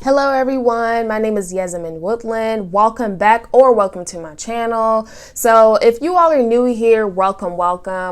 Hello everyone, my name is Yesamen Woodland. Welcome back or welcome to my channel. So if you all are new here, welcome.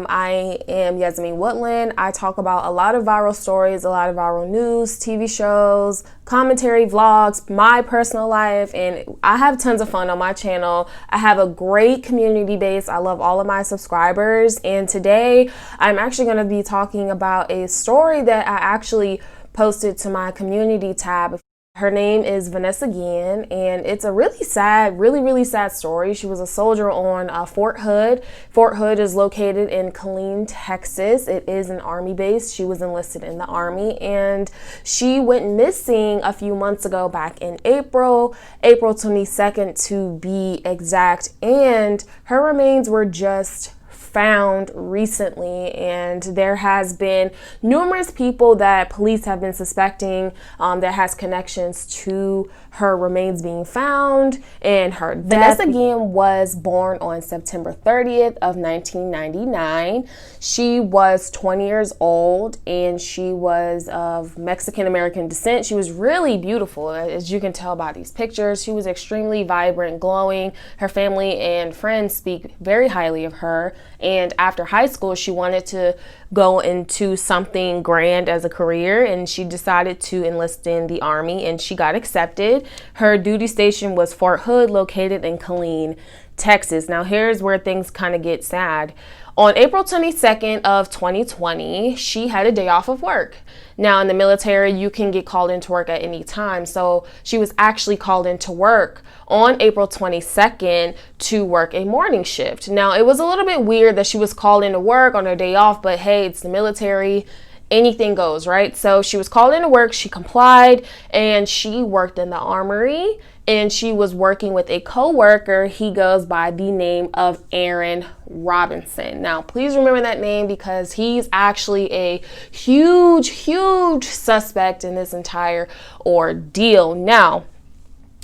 I am Yesamen Woodland. I talk about a lot of viral stories, a lot of viral news, TV shows, commentary, vlogs, my personal life, and I have tons of fun on my channel. I have a great community base. I love all of my subscribers, and today I'm actually going to be talking about a story that I actually posted to my community tab. Her name is Vanessa Guillen, and it's a really sad, really sad story. She was a soldier on Fort Hood. Fort Hood is located in Guillén, Texas. It is an Army base. She was enlisted in the Army, and she went missing a few months ago, back in April 22nd to be exact, and her remains were just found recently, and there has been numerous people that police have been suspecting that has connections to her remains being found and her death. Vanessa Guillen was born on September 30th of 1999. She was 20 years old, and she was of Mexican-American descent. She was really beautiful, as you can tell by these pictures. She was extremely vibrant, glowing. Her family and friends speak very highly of her. And after high school, she wanted to go into something grand as a career, and she decided to enlist in the Army, and she got accepted. Her duty station was Fort Hood, located in Guillén, Texas. Now here's where things kind of get sad. On April 22nd of 2020, she had a day off of work. Now in the military, you can get called into work at any time. So she was actually called into work on April 22nd to work a morning shift. Now it was a little bit weird that she was called into work on her day off, but hey, it's the military. Anything goes, right? So she was called into work, she complied, and she worked in the armory, and she was working with a co-worker. He goes by the name of Aaron Robinson. Now, please remember that name because he's actually a huge suspect in this entire ordeal. Now,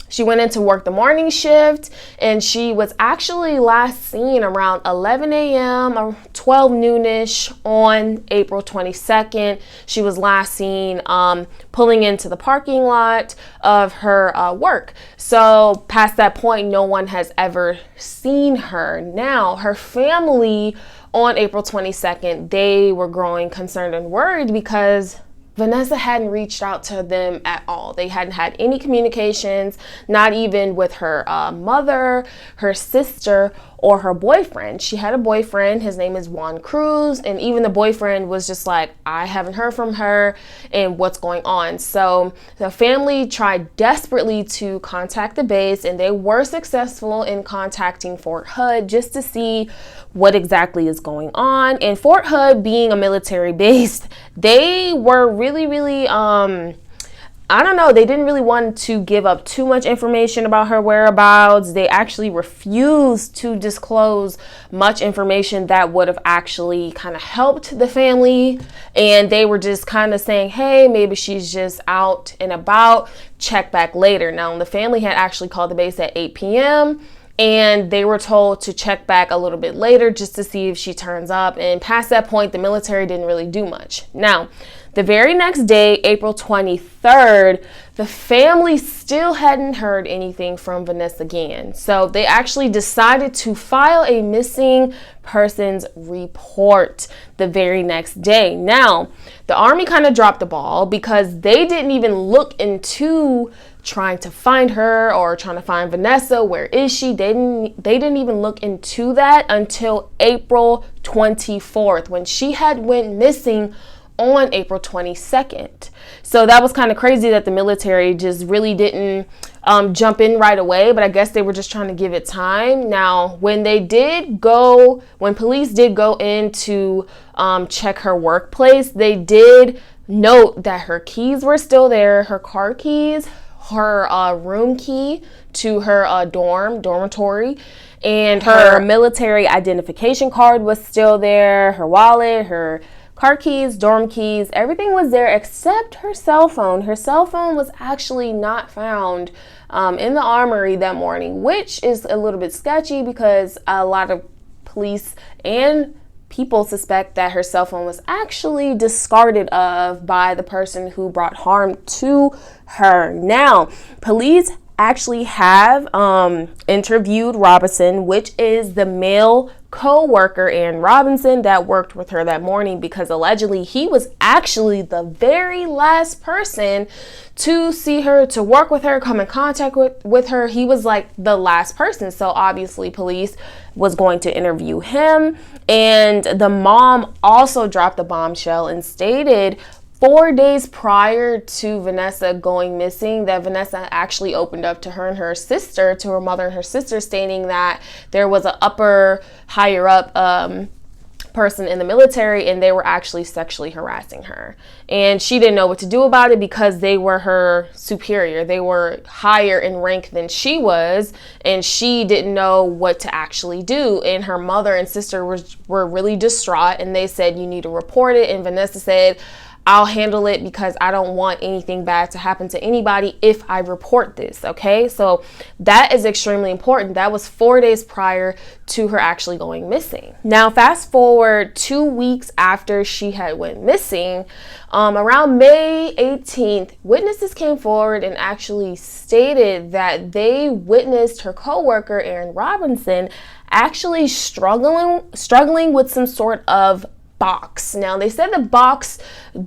she went into work the morning shift, and she was actually last seen around 11 a.m. or 12 noonish on April 22nd. She was last seen pulling into the parking lot of her work. So past that point, no one has ever seen her. Now, her family on April 22nd, they were growing concerned and worried because Vanessa hadn't reached out to them at all. They hadn't had any communications, not even with her mother, her sister, or her boyfriend. She had a boyfriend. His name is Juan Cruz, and even the boyfriend was just like, I haven't heard from her, and what's going on? So the family tried desperately to contact the base, and they were successful in contacting Fort Hood just to see what exactly is going on. And Fort Hood, being a military base, they were really I don't know, they didn't really want to give up too much information about her whereabouts. They actually refused to disclose much information that would have actually kind of helped the family. And they were just kind of saying, hey, maybe she's just out and about, check back later. Now, the family had actually called the base at 8 p.m. and they were told to check back a little bit later just to see if she turns up. And past that point, the military didn't really do much. Now, the very next day, April 23rd, the family still hadn't heard anything from Vanessa Guillen. So they actually decided to file a missing persons report the very next day. Now, the Army kind of dropped the ball because they didn't even look into trying to find her or trying to find Vanessa. Where is she? They didn't even look into that until April 24th, when she had went missing on April 22nd. So that was kind of crazy that the military just really didn't jump in right away, but I guess they were just trying to give it time. Now, when police did go in to check her workplace, they did note that her keys were still there, her car keys, her room key to her dormitory, and her military identification card was still there, her wallet, her car keys, dorm keys, everything was there except her cell phone. Her cell phone was actually not found in the armory that morning, which is a little bit sketchy because a lot of police and people suspect that her cell phone was actually discarded of by the person who brought harm to her. Now, police actually have interviewed Robinson, which is the male co-worker Aaron Robinson that worked with her that morning, because allegedly he was actually the very last person to see her, to work with her, come in contact with her. He was like the last person. So obviously police was going to interview him. And the mom also dropped a bombshell and stated 4 days prior to Vanessa going missing that Vanessa actually opened up to her and her sister, to her mother and her sister, stating that there was an higher up person in the military and they were actually sexually harassing her. And she didn't know what to do about it because they were her superior. They were higher in rank than she was, and she didn't know what to actually do. And her mother and sister were really distraught, and they said, you need to report it. And Vanessa said, I'll handle it because I don't want anything bad to happen to anybody if I report this. Okay, so that is extremely important. That was 4 days prior to her actually going missing. Now, fast forward 2 weeks after she had went missing, around May 18th, witnesses came forward and actually stated that they witnessed her co-worker Aaron Robinson actually struggling with some sort of box. Now, they said the box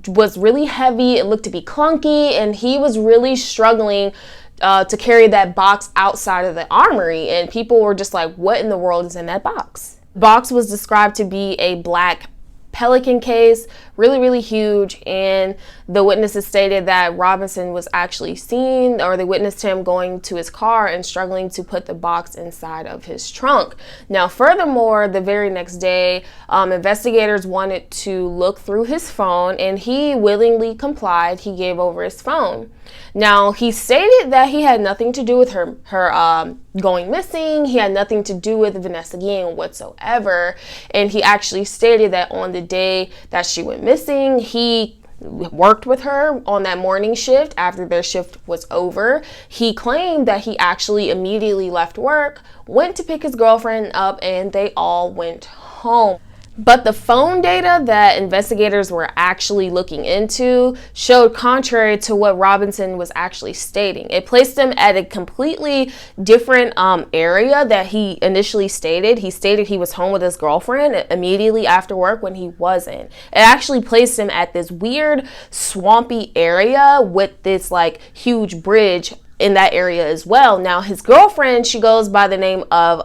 was really heavy, it looked to be clunky, and he was really struggling to carry that box outside of the armory, and people were just like, what in the world is in that box? The box was described to be a black Pelican case, really huge, and the witnesses stated that Robinson was actually seen, or they witnessed him going to his car and struggling to put the box inside of his trunk. Now, furthermore, the very next day, investigators wanted to look through his phone, and he willingly complied. He gave over his phone. Now, he stated that he had nothing to do with her going missing. He had nothing to do with Vanessa Guillen whatsoever. And he actually stated that on the day that she went missing, he worked with her on that morning shift after their shift was over. He claimed that he actually immediately left work, went to pick his girlfriend up, and they all went home. But the phone data that investigators were actually looking into showed contrary to what Robinson was actually stating. It placed him at a completely different area that he initially stated. He stated he was home with his girlfriend immediately after work when he wasn't. It actually placed him at this weird swampy area with this like huge bridge in that area as well. Now, his girlfriend, she goes by the name of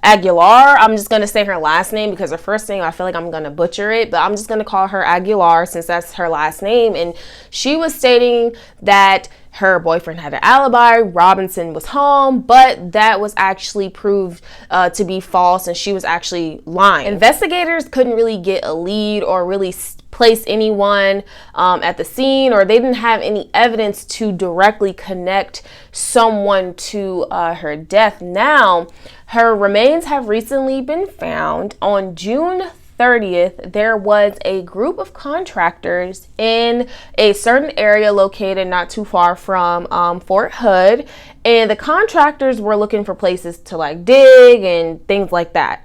Aguilar. I'm just going to say her last name because her first name, I feel like I'm going to butcher it, but I'm just going to call her Aguilar since that's her last name. And she was stating that her boyfriend had an alibi, Robinson was home, but that was actually proved to be false, and she was actually lying. Investigators couldn't really get a lead or really place anyone at the scene, or they didn't have any evidence to directly connect someone to her death. Now, her remains have recently been found. On June 30th, there was a group of contractors in a certain area located not too far from Fort Hood, and the contractors were looking for places to like dig and things like that.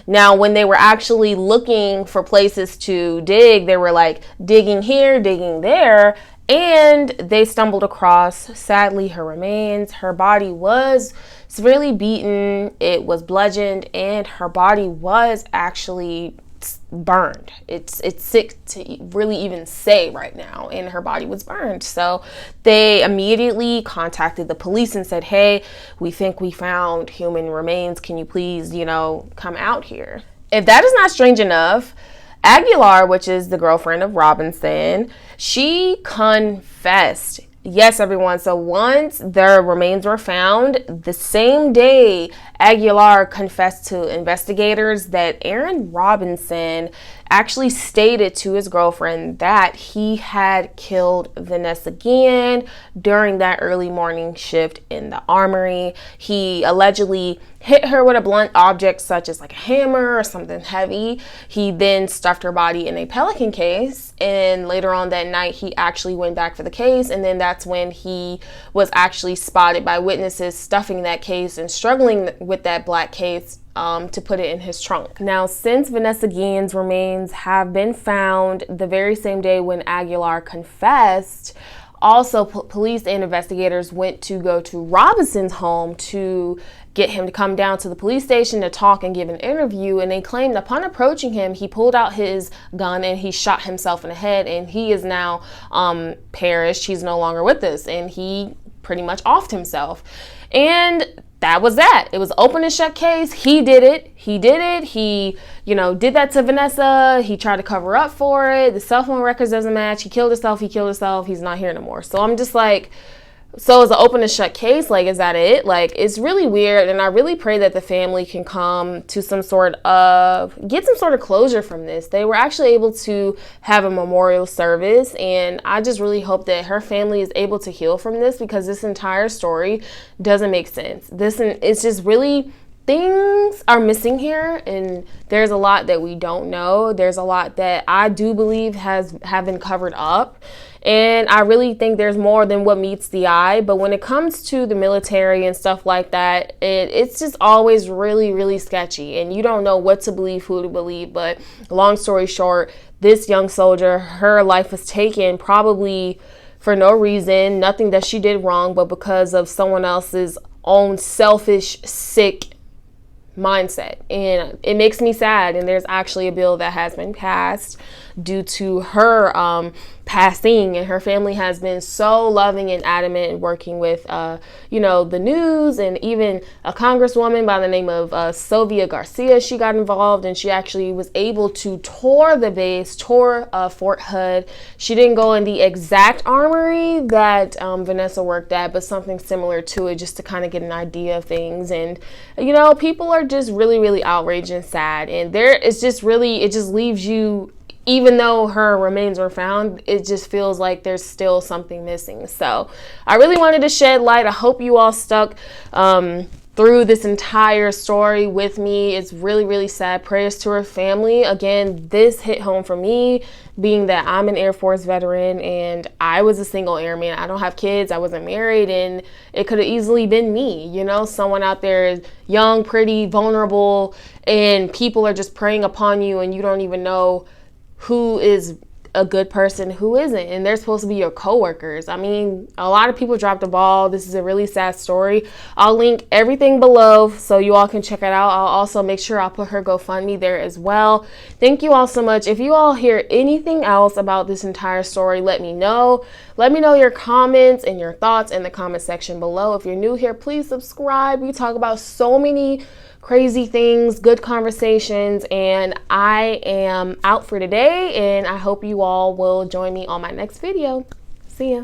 Now, when they were actually looking for places to dig, they were like digging here, digging there, and they stumbled across, sadly, her remains. Her body was severely beaten, it was bludgeoned, and her body was actually burned. It's sick to really even say right now, and her body was burned. So they immediately contacted the police and said, hey, we think we found human remains. Can you please, come out here? If that is not strange enough, Aguilar, which is the girlfriend of Robinson, she confessed. Yes, everyone. So once their remains were found, the same day, Aguilar confessed to investigators that Aaron Robinson actually stated to his girlfriend that he had killed Vanessa Guillen during that early morning shift in the armory. He allegedly hit her with a blunt object such as like a hammer or something heavy. He then stuffed her body in a Pelican case, and later on that night he actually went back for the case, and then that's when he was actually spotted by witnesses stuffing that case and struggling with that black case to put it in his trunk. Now, since Vanessa Guillen's remains have been found the very same day when Aguilar confessed, also police and investigators went to go to Robinson's home to get him to come down to the police station to talk and give an interview. And they claimed upon approaching him, he pulled out his gun and he shot himself in the head, and he is now perished. He's no longer with us, and he pretty much offed himself. And that was that. It was open and shut case. He did it. He, you know, did that to Vanessa. He tried to cover up for it. The cell phone records doesn't match. He killed himself. He's not here no more. So I'm just like, so it's an open and shut case. Like, is that it? Like, it's really weird. And I really pray that the family can come to get some sort of closure from this. They were actually able to have a memorial service. And I just really hope that her family is able to heal from this, because this entire story doesn't make sense. It's just really, things are missing here, and there's a lot that we don't know. There's a lot that I do believe have been covered up, and I really think there's more than what meets the eye. But when it comes to the military and stuff like that, it's just always really, really sketchy, and you don't know what to believe, who to believe. But long story short, this young soldier, her life was taken probably for no reason, nothing that she did wrong, but because of someone else's own selfish, sick mindset. And it makes me sad. And there's actually a bill that has been passed due to her passing, and her family has been so loving and adamant and working with you know, the news, and even a congresswoman by the name of Sylvia Garcia. She got involved, and she actually was able to tour the base, tour Fort Hood. She didn't go in the exact armory that Vanessa worked at, but something similar to it, just to kind of get an idea of things. And you know, people are just really, really outraged and sad, and it just leaves you, even though her remains were found, it just feels like there's still something missing. So I really wanted to shed light. I hope you all stuck through this entire story with me. It's really, really sad. Prayers to her family. Again, this hit home for me, being that I'm an Air Force veteran and I was a single airman. I don't have kids. I wasn't married, and it could have easily been me. You know, someone out there is young, pretty, vulnerable, and people are just preying upon you, and you don't even know who is a good person, who isn't, and they're supposed to be your coworkers. I mean, a lot of people dropped the ball. This is a really sad story. I'll link everything below so you all can check it out. I'll also make sure I'll put her GoFundMe there as well. Thank you all so much. If you all hear anything else about this entire story, let me know. Let me know your comments and your thoughts in the comment section below. If you're new here, please subscribe. We talk about so many crazy things, good conversations, and I am out for today, and I hope you all will join me on my next video. See ya.